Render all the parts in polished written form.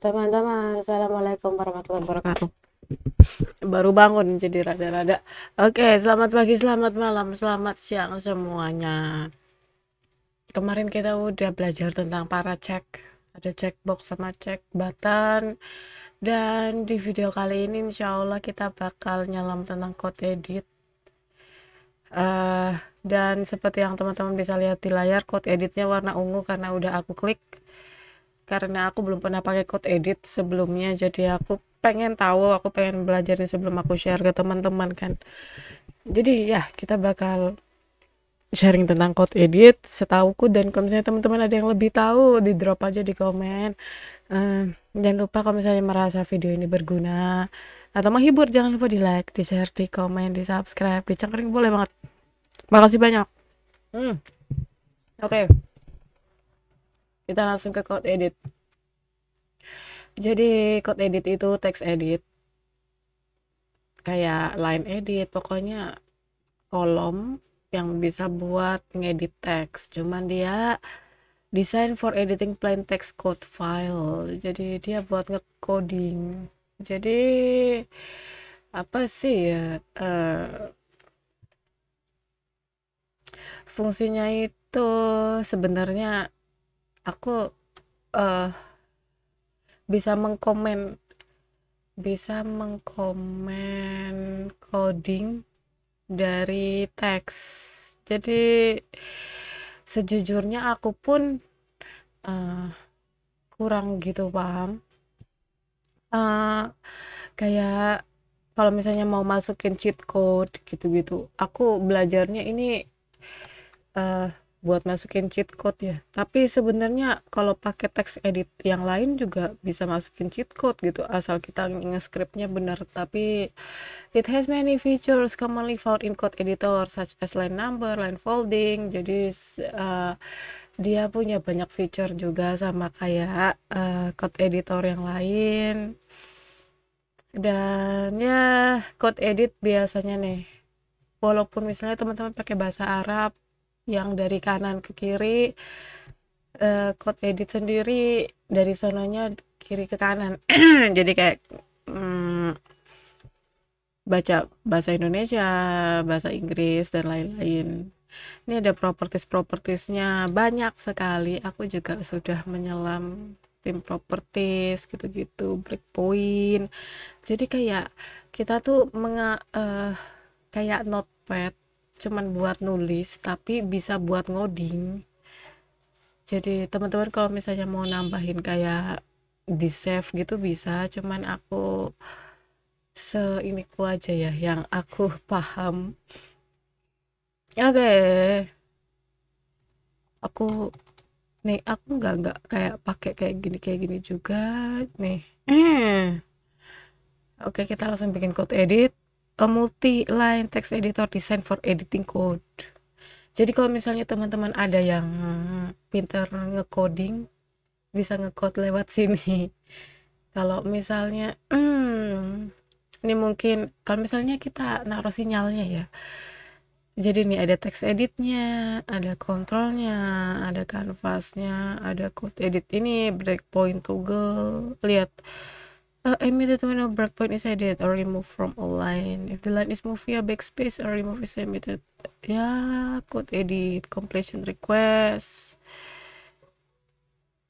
teman-teman, assalamualaikum warahmatullahi wabarakatuh. Baru bangun jadi rada-rada. Oke, selamat pagi, selamat malam, selamat siang semuanya. Kemarin kita udah belajar tentang para cek, ada checkbox sama check button. Dan di video kali ini insya Allah kita bakal nyelam tentang code edit. Dan seperti yang teman-teman bisa lihat di layar, code editnya warna ungu karena udah aku klik. Karena aku belum pernah pakai code edit sebelumnya, jadi aku pengen tahu, aku pengen belajarin sebelum aku share ke teman-teman kan. Jadi ya kita bakal sharing tentang code edit setauku, dan kalau misalnya teman-teman ada yang lebih tahu di drop aja di komen. Jangan lupa kalau misalnya merasa video ini berguna atau menghibur, jangan lupa di like, di share, di komen, di subscribe, di cengkering boleh banget. Makasih banyak. Oke. Kita langsung ke code edit. Jadi code edit itu text edit, kayak line edit, pokoknya kolom yang bisa buat ngedit teks. Cuman dia design for editing plain text code file. Jadi dia buat ngecoding. Jadi apa sih ya? Fungsinya itu sebenarnya aku bisa mengkomen coding dari teks. Jadi sejujurnya aku pun kurang gitu paham. Kayak kalau misalnya mau masukin cheat code gitu-gitu, aku belajarnya ini buat masukin cheat code ya. Tapi sebenarnya kalau pakai text edit yang lain juga bisa masukin cheat code gitu, asal kita nge-scriptnya bener. Tapi it has many features commonly found in code editor such as line number, line folding. Jadi dia punya banyak feature juga sama kayak code editor yang lain. Dan ya code edit biasanya nih, walaupun misalnya teman-teman pakai bahasa Arab yang dari kanan ke kiri, code edit sendiri dari sononya kiri ke kanan. Jadi kayak baca bahasa Indonesia, bahasa Inggris, dan lain-lain. Ini ada properties-propertiesnya banyak sekali. Aku juga sudah menyelam tim properties gitu-gitu, breakpoint. Jadi kayak kita tuh kayak notepad, cuman buat nulis tapi bisa buat ngoding. Jadi teman-teman kalau misalnya mau nambahin kayak di save gitu bisa, cuman aku seiniku aja ya yang aku paham. Oke. Aku nggak kayak pakai kayak gini juga nih. Oke, kita langsung bikin code edit. A multi-line text editor designed for editing code. Jadi kalau misalnya teman-teman ada yang pinter ngecoding, bisa ngecode lewat sini. Kalau misalnya ini mungkin kalau misalnya kita naruh sinyalnya ya. Jadi nih ada text editnya, ada kontrolnya, ada canvasnya, ada code edit ini, breakpoint toggle. Lihat, immediate when a breakpoint is added or removed from a line. If the line is moved via backspace or remove is emitted. Ya, code edit, completion request,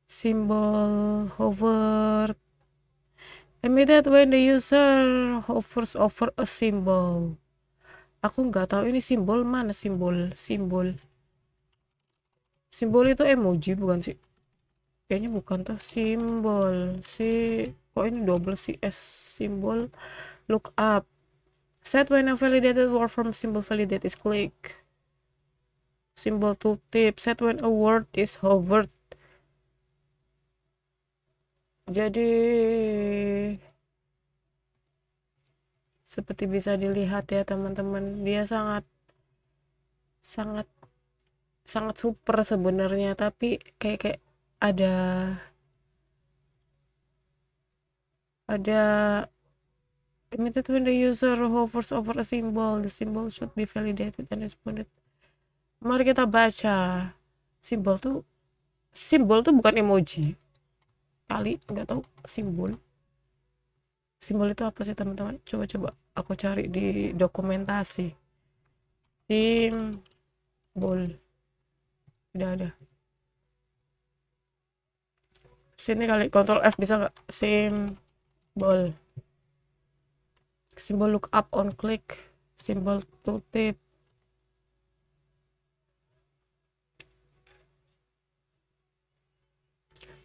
symbol, hover. Immediate when the user hovers over a symbol. Aku nggak tahu ini simbol mana, simbol itu emoji bukan sih? Kayaknya bukan tuh. Simbol kok ini double s, simbol look up. Set when a validated word from symbol validate is click. Symbol tooltip. Set when a word is hovered. Jadi seperti bisa dilihat ya teman-teman, dia sangat super sebenarnya, tapi kayak ada immediate when the user hovers over a symbol, the symbol should be validated and responded. Mari kita baca. Simbol tuh bukan emoji. kali, nggak tahu simbol itu apa sih teman-teman. Coba aku cari di dokumentasi. Simbol udah ada sini kali, Ctrl F bisa nggak? Simbol lookup on click, simbol tooltip.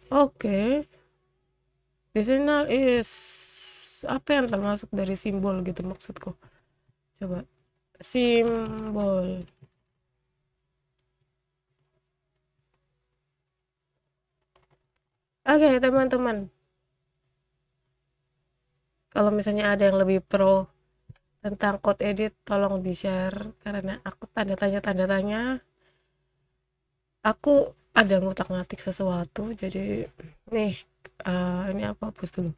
Oke, Decimal is apa yang termasuk dari simbol gitu maksudku. Coba simbol. Oke, teman-teman. Kalau misalnya ada yang lebih pro tentang code edit, tolong di-share karena aku tanda tanya. Aku ada ngutak-ngatik sesuatu, jadi nih ini aku hapus dulu.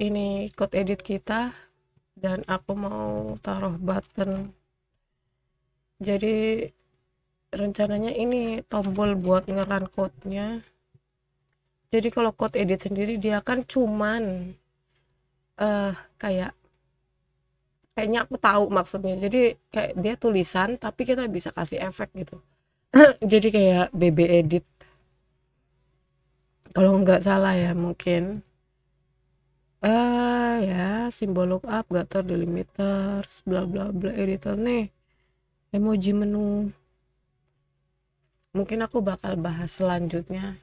Ini code edit kita dan aku mau taruh button. Jadi rencananya ini tombol buat ngeran code-nya. Jadi kalau code edit sendiri dia kan cuman kayaknya aku tahu maksudnya. Jadi kayak dia tulisan tapi kita bisa kasih efek gitu. Jadi kayak BB edit. Kalau nggak salah ya mungkin. Ya simbol lookup, gutter, delimiters, bla bla bla, editor nih. Emoji menu. Mungkin aku bakal bahas selanjutnya.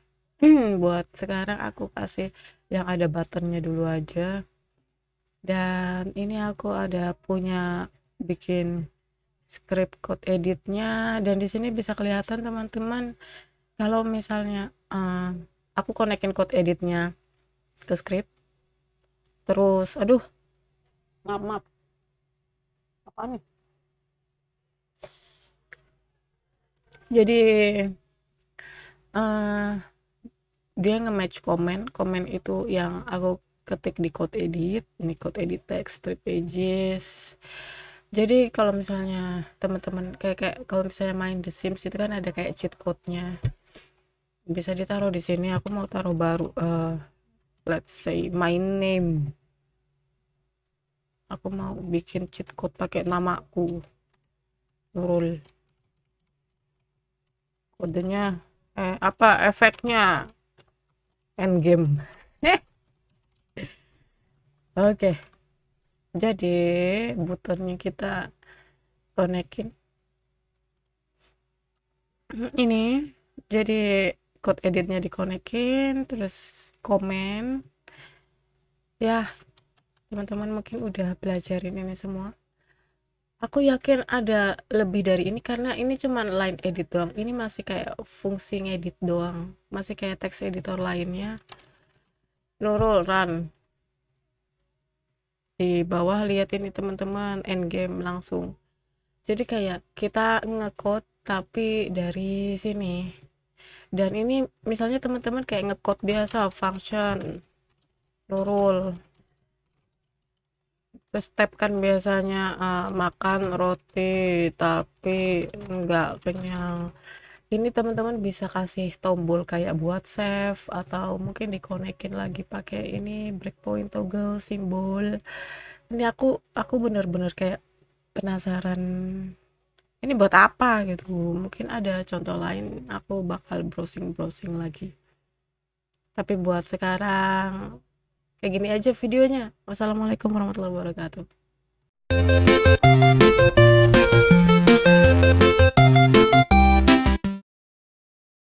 Buat sekarang aku kasih yang ada buttonnya dulu aja. Dan ini aku ada punya bikin script code editnya, dan di sini bisa kelihatan teman-teman kalau misalnya aku konekin code editnya ke script, terus aduh maaf apa nih, jadi dia nge-match komen itu yang aku ketik di code edit, ini code edit text 3 pages. Jadi kalau misalnya teman-teman kayak kalau misalnya main The Sims itu kan ada kayak cheat code-nya, bisa ditaruh di sini. Aku mau taruh baru let's say my name. Aku mau bikin cheat code pakai namaku, Nurul. Kodenya apa efeknya endgame. Oke, jadi buttonnya kita konekin ini, jadi code editnya dikonekin, terus komen ya. Teman-teman mungkin udah belajarin ini semua. Aku yakin ada lebih dari ini karena ini cuman line edit doang. Ini masih kayak fungsi ngedit doang, masih kayak text editor lainnya. Nurul run di bawah, lihat ini teman-teman, endgame langsung. Jadi kayak kita ngecode tapi dari sini. Dan ini misalnya teman-teman kayak ngecode biasa function Nurul, terus tab kan biasanya makan roti tapi enggak kenyang. Ini teman-teman bisa kasih tombol kayak buat save, atau mungkin dikonekin lagi pakai ini breakpoint toggle simbol. Ini aku bener-bener kayak penasaran ini buat apa gitu. Mungkin ada contoh lain, aku bakal browsing lagi. Tapi buat sekarang kayak gini aja videonya. Wassalamualaikum warahmatullahi wabarakatuh.